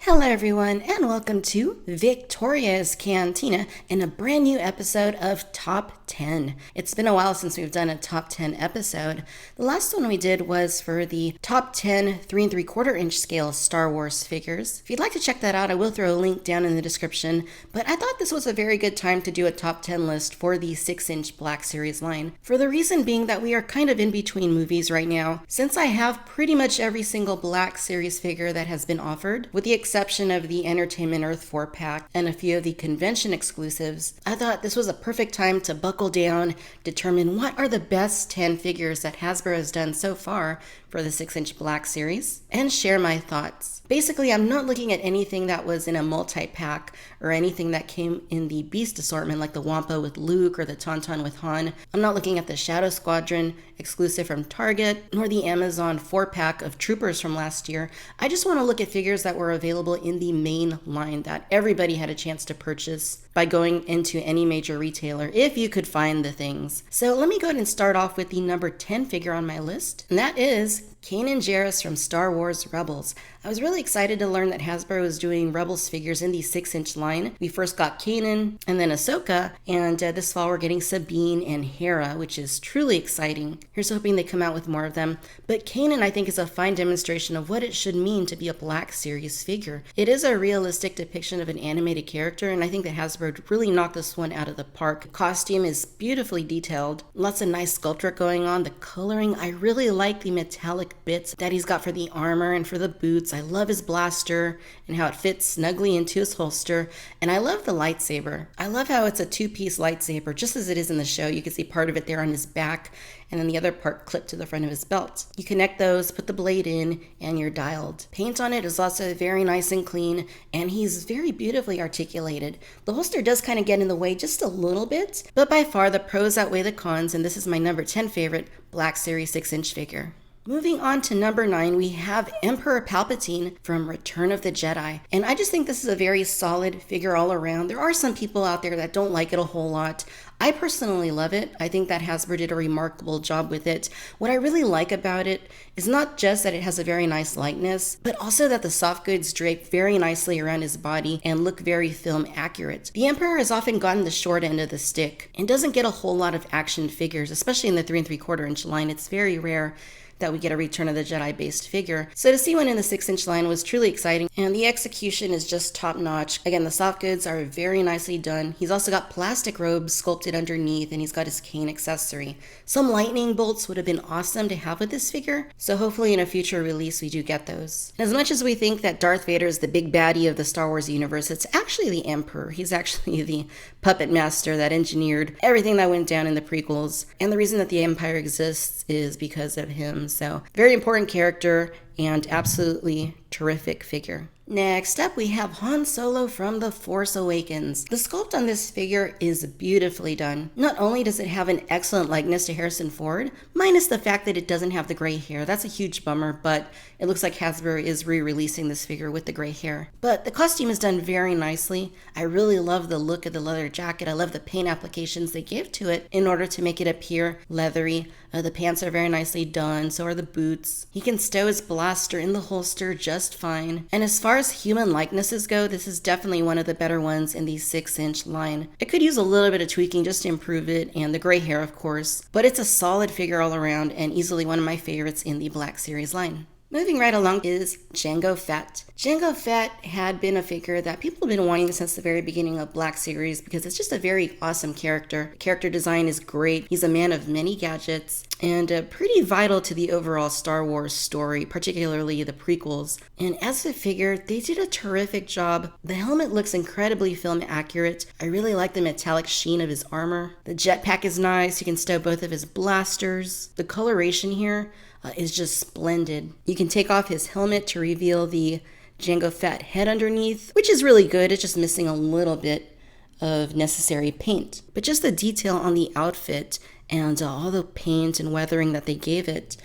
Hello everyone and welcome to Victoria's Cantina and a brand new episode of Top 10. It's been a while since we've done a Top 10 episode. The last one we did was for the Top 10 3 3/4 inch scale Star Wars figures. If you'd like to check that out, I will throw a link down in the description, but I thought this was a very good time to do a Top 10 list for the 6-inch Black Series line. For the reason being that we are kind of in between movies right now. Since I have pretty much every single Black Series figure that has been offered, with the exception of the Entertainment Earth 4-pack and a few of the convention exclusives, I thought this was a perfect time to buckle down, determine what are the best 10 figures that Hasbro has done so far for the 6-inch Black Series, and share my thoughts. Basically, I'm not looking at anything that was in a multi-pack or anything that came in the Beast assortment like the Wampa with Luke or the Tauntaun with Han. I'm not looking at the Shadow Squadron exclusive from Target, nor the Amazon 4-pack of Troopers from last year. I just want to look at figures that were available in the main line that everybody had a chance to purchase by going into any major retailer if you could find the things. So let me go ahead and start off with the number 10 figure on my list, and that is Kanan Jarrus from Star Wars Rebels. I was really excited to learn that Hasbro is doing Rebels figures in the 6-inch line. We first got Kanan and then Ahsoka, and this fall we're getting Sabine and Hera, which is truly exciting. Here's hoping they come out with more of them. But Kanan, I think, is a fine demonstration of what it should mean to be a Black Series figure. It is a realistic depiction of an animated character, and I think that Hasbro really knocked this one out of the park. The costume is beautifully detailed, lots of nice sculpture going on. The coloring, I really like the metallic bits that he's got for the armor and for the boots. I love his blaster and how it fits snugly into his holster, and I love the lightsaber. I love how it's a two-piece lightsaber, just as it is in the show. You can see part of it there on his back and then the other part clipped to the front of his belt. You connect those, put the blade in, and you're dialed. Paint on it is also very nice and clean, and he's very beautifully articulated. The holster does kind of get in the way just a little bit, but by far the pros outweigh the cons, and this is my number 10 favorite Black Series 6-inch figure. Moving on to number 9, we have Emperor Palpatine from Return of the Jedi. And I just think this is a very solid figure all around. There are some people out there that don't like it a whole lot. I personally love it. I think that Hasbro did a remarkable job with it. What I really like about it is not just that it has a very nice likeness, but also that the soft goods drape very nicely around his body and look very film accurate. The Emperor has often gotten the short end of the stick and doesn't get a whole lot of action figures, especially in the 3 3/4 inch line. It's very rare that we get a Return of the Jedi based figure. So to see one in the 6-inch line was truly exciting, and the execution is just top notch. Again, the soft goods are very nicely done. He's also got plastic robes sculpted underneath, and he's got his cane accessory. Some lightning bolts would have been awesome to have with this figure, so hopefully in a future release we do get those. As much as we think that Darth Vader is the big baddie of the Star Wars universe, it's actually the Emperor. He's actually the puppet master that engineered everything that went down in the prequels, and the reason that the Empire exists is because of him. So very important character and absolutely terrific figure. Next up, we have Han Solo from The Force Awakens. The sculpt on this figure is beautifully done. Not only does it have an excellent likeness to Harrison Ford, minus the fact that it doesn't have the gray hair. That's a huge bummer, but it looks like Hasbro is re-releasing this figure with the gray hair. But the costume is done very nicely. I really love the look of the leather jacket. I love the paint applications they gave to it in order to make it appear leathery. The pants are very nicely done, so are the boots. He can stow his blaster in the holster just fine. And as far as human likenesses go, this is definitely one of the better ones in the 6-inch line. It could use a little bit of tweaking just to improve it, and the gray hair of course, but it's a solid figure all around and easily one of my favorites in the Black Series line. Moving right along is Jango Fett. Jango Fett had been a figure that people have been wanting since the very beginning of Black Series because it's just a very awesome character. Character design is great. He's a man of many gadgets and pretty vital to the overall Star Wars story, particularly the prequels. And as a figure, they did a terrific job. The helmet looks incredibly film accurate. I really like the metallic sheen of his armor. The jetpack is nice. You can stow both of his blasters. The coloration here is just splendid. You can take off his helmet to reveal the Jango Fett head underneath, which is really good. It's just missing a little bit of necessary paint. But just the detail on the outfit and all the paint and weathering that they gave it,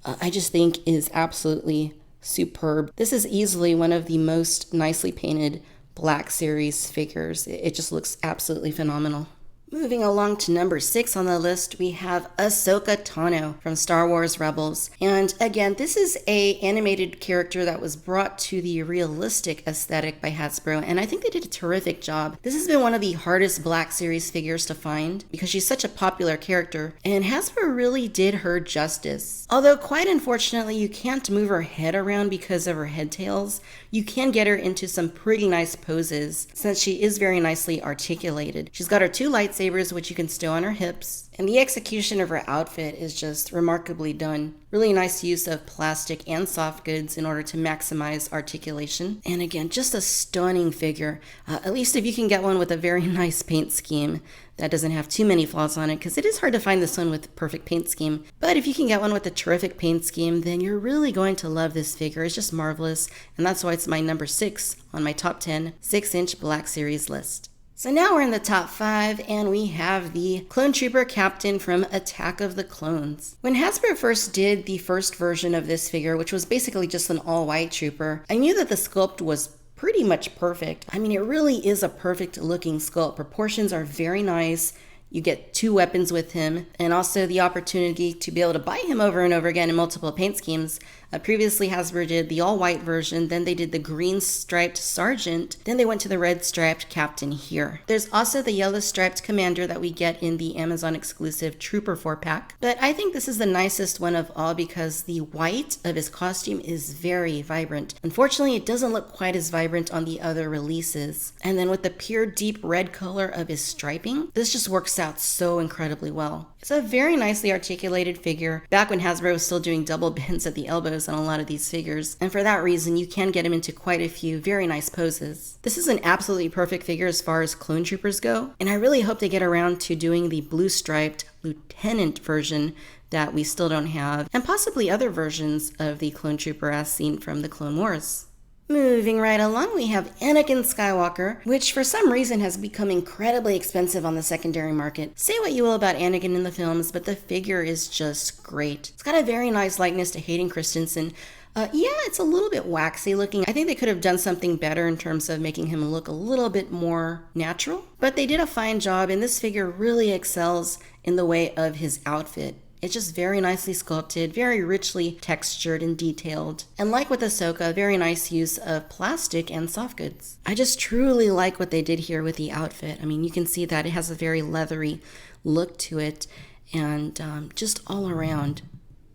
I just think is absolutely superb. This is easily one of the most nicely painted Black Series figures. It just looks absolutely phenomenal. Moving along to number 6 on the list, we have Ahsoka Tano from Star Wars Rebels. And again, this is a animated character that was brought to the realistic aesthetic by Hasbro, and I think they did a terrific job. This has been one of the hardest Black Series figures to find because she's such a popular character, and Hasbro really did her justice. Although quite unfortunately, you can't move her head around because of her head tails, you can get her into some pretty nice poses since she is very nicely articulated. She's got her 2 lightsabers, which you can stow on her hips, and the execution of her outfit is just remarkably done. Really nice use of plastic and soft goods in order to maximize articulation. And again, just a stunning figure. At least if you can get one with a very nice paint scheme that doesn't have too many flaws on it, because it is hard to find this one with perfect paint scheme. But if you can get one with a terrific paint scheme, then you're really going to love this figure. It's just marvelous, and that's why it's my number 6 on my top 10 6-inch Black Series list. So now we're in the top 5, and we have the Clone Trooper Captain from Attack of the Clones. When Hasbro first did the first version of this figure, which was basically just an all-white trooper, I knew that the sculpt was pretty much perfect. I mean, it really is a perfect looking sculpt. Proportions are very nice. You get 2 weapons with him, and also the opportunity to be able to buy him over and over again in multiple paint schemes. Previously, Hasbro did the all-white version, then they did the green-striped Sergeant, then they went to the red-striped Captain here. There's also the yellow-striped Commander that we get in the Amazon-exclusive Trooper 4-pack, but I think this is the nicest one of all because the white of his costume is very vibrant. Unfortunately, it doesn't look quite as vibrant on the other releases. And then with the pure deep red color of his striping, this just works out so incredibly well. It's a very nicely articulated figure, back when Hasbro was still doing double bends at the elbows on a lot of these figures, and for that reason you can get him into quite a few very nice poses. This is an absolutely perfect figure as far as clone troopers go, and I really hope they get around to doing the blue striped lieutenant version that we still don't have, and possibly other versions of the clone trooper as seen from the Clone Wars. Moving right along, we have Anakin Skywalker, which for some reason has become incredibly expensive on the secondary market. Say what you will about Anakin in the films, but the figure is just great. It's got a very nice likeness to Hayden Christensen. Yeah, it's a little bit waxy looking. I think they could have done something better in terms of making him look a little bit more natural, but they did a fine job, and this figure really excels in the way of his outfit. It's just very nicely sculpted, very richly textured and detailed. And like with Ahsoka, very nice use of plastic and soft goods. I just truly like what they did here with the outfit. I mean, you can see that it has a very leathery look to it, and just all around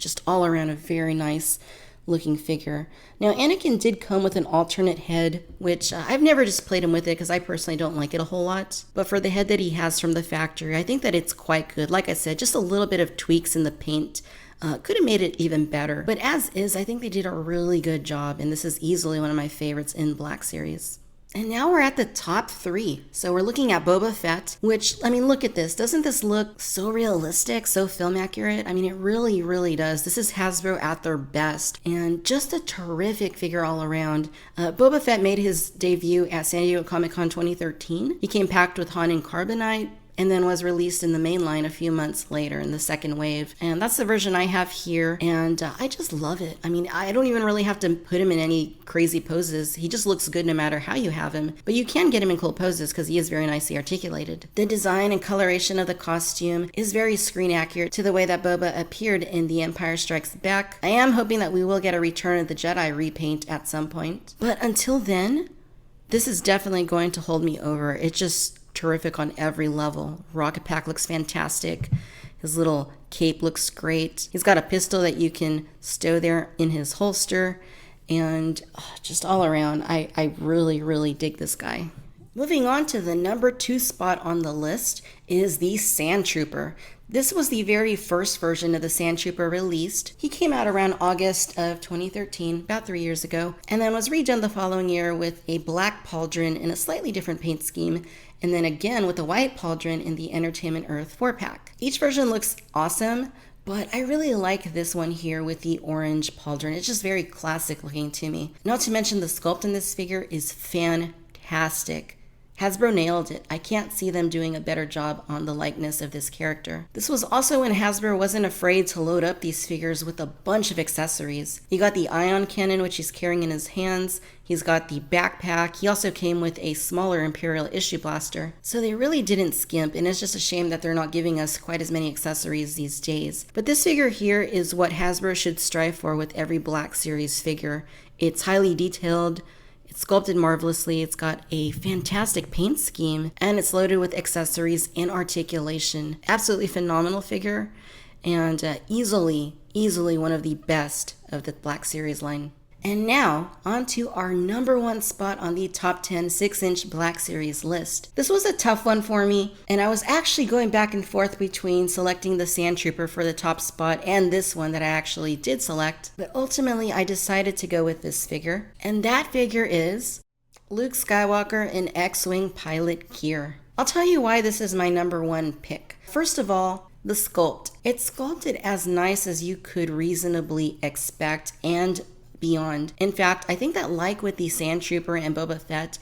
a very nice looking figure. Now, Anakin did come with an alternate head, which I've never displayed him with it because I personally don't like it a whole lot. But for the head that he has from the factory, I think that it's quite good. Like I said, just a little bit of tweaks in the paint could have made it even better. But as is, I think they did a really good job, and this is easily one of my favorites in Black Series. And now we're at the top 3. So we're looking at Boba Fett, which, I mean, look at this. Doesn't this look so realistic, so film accurate? I mean, it really, really does. This is Hasbro at their best, and just a terrific figure all around. Boba Fett made his debut at San Diego Comic-Con 2013. He came packed with Han and Carbonite, and then was released in the main line a few months later in the second wave. And that's the version I have here, and I just love it. I mean, I don't even really have to put him in any crazy poses. He just looks good no matter how you have him. But you can get him in cool poses because he is very nicely articulated. The design and coloration of the costume is very screen accurate to the way that Boba appeared in The Empire Strikes Back. I am hoping that we will get a Return of the Jedi repaint at some point. But until then, this is definitely going to hold me over. It's just terrific on every level. Rocket Pack looks fantastic. His little cape looks great. He's got a pistol that you can stow there in his holster, and just all around, I really, really dig this guy. Moving on to the number 2 spot on the list is the Sand Trooper. This was the very first version of the Sand Trooper released. He came out around August of 2013, about 3 years ago, and then was redone the following year with a black pauldron in a slightly different paint scheme, and then again with a white pauldron in the Entertainment Earth 4-pack. Each version looks awesome, but I really like this one here with the orange pauldron. It's just very classic looking to me. Not to mention the sculpt in this figure is fantastic. Hasbro nailed it. I can't see them doing a better job on the likeness of this character. This was also when Hasbro wasn't afraid to load up these figures with a bunch of accessories. You got the ion cannon, which he's carrying in his hands. He's got the backpack. He also came with a smaller Imperial issue blaster. So they really didn't skimp, and it's just a shame that they're not giving us quite as many accessories these days. But this figure here is what Hasbro should strive for with every Black Series figure. It's highly detailed, it's sculpted marvelously, it's got a fantastic paint scheme, and it's loaded with accessories and articulation. Absolutely phenomenal figure, and easily one of the best of the Black Series line. And now, on to our number one spot on the top 10 6-inch Black Series list. This was a tough one for me, and I was actually going back and forth between selecting the Sand Trooper for the top spot and this one that I actually did select, but ultimately I decided to go with this figure, and that figure is Luke Skywalker in X-Wing pilot gear. I'll tell you why this is my number one pick. First of all, the sculpt. It's sculpted as nice as you could reasonably expect and beyond. In fact, I think that like with the Sand Trooper and Boba Fett,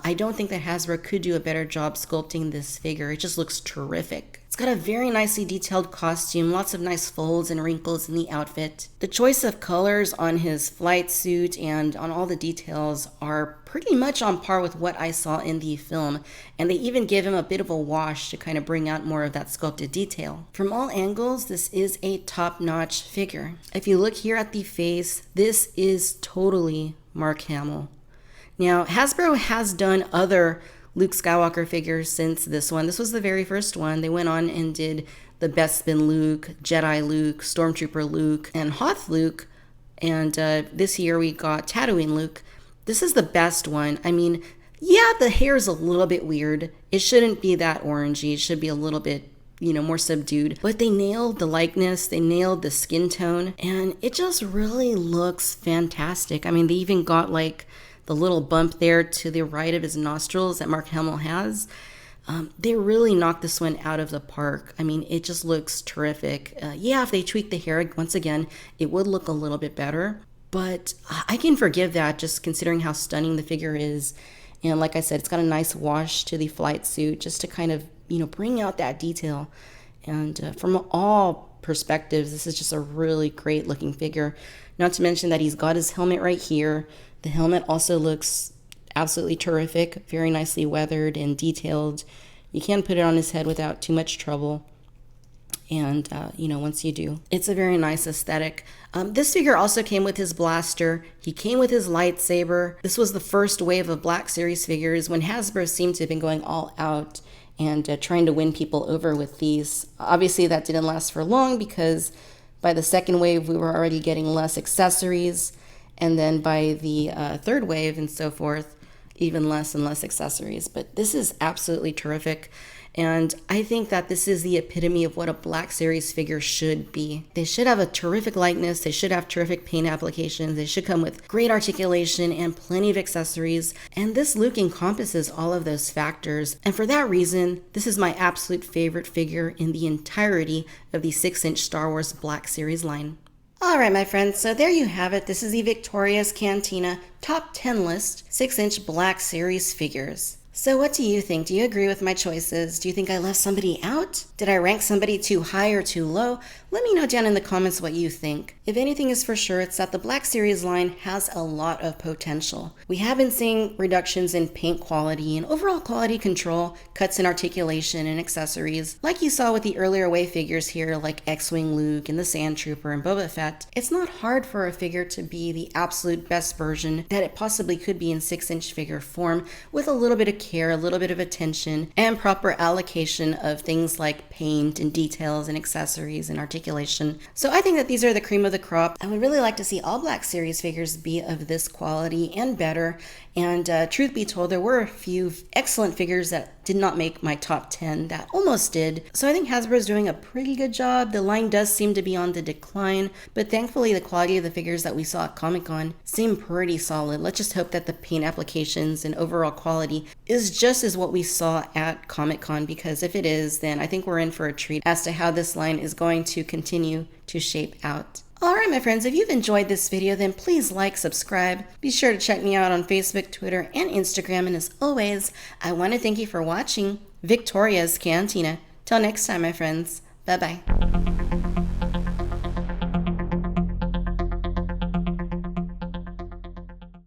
I don't think that Hasbro could do a better job sculpting this figure. It just looks terrific. It's got a very nicely detailed costume, lots of nice folds and wrinkles in the outfit. The choice of colors on his flight suit and on all the details are pretty much on par with what I saw in the film, and they even give him a bit of a wash to kind of bring out more of that sculpted detail. From all angles, this is a top-notch figure. If you look here at the face, this is totally Mark Hamill. Now, Hasbro has done other Luke Skywalker figures since this one. This was the very first one. They went on and did the Bespin Luke, Jedi Luke, Stormtrooper Luke, and Hoth Luke. And this year we got Tatooine Luke. This is the best one. I mean, yeah, the hair is a little bit weird. It shouldn't be that orangey. It should be a little bit, more subdued. But they nailed the likeness. They nailed the skin tone. And it just really looks fantastic. I mean, they even got like the little bump there to the right of his nostrils that Mark Hamill has. They really knocked this one out of the park. I mean, it just looks terrific. Yeah, if they tweak the hair, once again, it would look a little bit better. But I can forgive that, just considering how stunning the figure is. And like I said, it's got a nice wash to the flight suit just to kind of, bring out that detail. And from all perspectives, this is just a really great looking figure. Not to mention that he's got his helmet right here. The helmet also looks absolutely terrific, very nicely weathered and detailed. You can put it on his head without too much trouble. And, once you do, it's a very nice aesthetic. This figure also came with his blaster. He came with his lightsaber. This was the first wave of Black Series figures when Hasbro seemed to have been going all out and trying to win people over with these. Obviously, that didn't last for long because by the second wave, we were already getting less accessories. And then by the third wave and so forth, even less and less accessories. But this is absolutely terrific. And I think that this is the epitome of what a Black Series figure should be. They should have a terrific likeness. They should have terrific paint applications. They should come with great articulation and plenty of accessories. And this Luke encompasses all of those factors. And for that reason, this is my absolute favorite figure in the entirety of the 6-inch Star Wars Black Series line. All right, my friends, so there you have it. This is the Victoria's Cantina Top 10 List 6-inch Black Series figures. So what do you think? Do you agree with my choices? Do you think I left somebody out? Did I rank somebody too high or too low? Let me know down in the comments what you think. If anything is for sure, it's that the Black Series line has a lot of potential. We have been seeing reductions in paint quality and overall quality control, cuts in articulation and accessories. Like you saw with the earlier wave figures here, like X-Wing Luke and the Sand Trooper and Boba Fett, it's not hard for a figure to be the absolute best version that it possibly could be in 6-inch figure form with a little bit of care, a little bit of attention, and proper allocation of things like paint and details and accessories and articulation. So I think that these are the cream of the crop. I would really like to see all Black Series figures be of this quality and better. And truth be told, there were a few excellent figures that did not make my top 10 that almost did. So I think Hasbro is doing a pretty good job. The line does seem to be on the decline, but thankfully the quality of the figures that we saw at Comic-Con seem pretty solid. Let's just hope that the paint applications and overall quality is just as what we saw at Comic-Con, because if it is, then I think we're in for a treat as to how this line is going to continue to shape out. Alright my friends, if you've enjoyed this video, then please like, subscribe. Be sure to check me out on Facebook, Twitter, and Instagram. And as always, I want to thank you for watching Victoria's Cantina. Till next time, my friends. Bye-bye.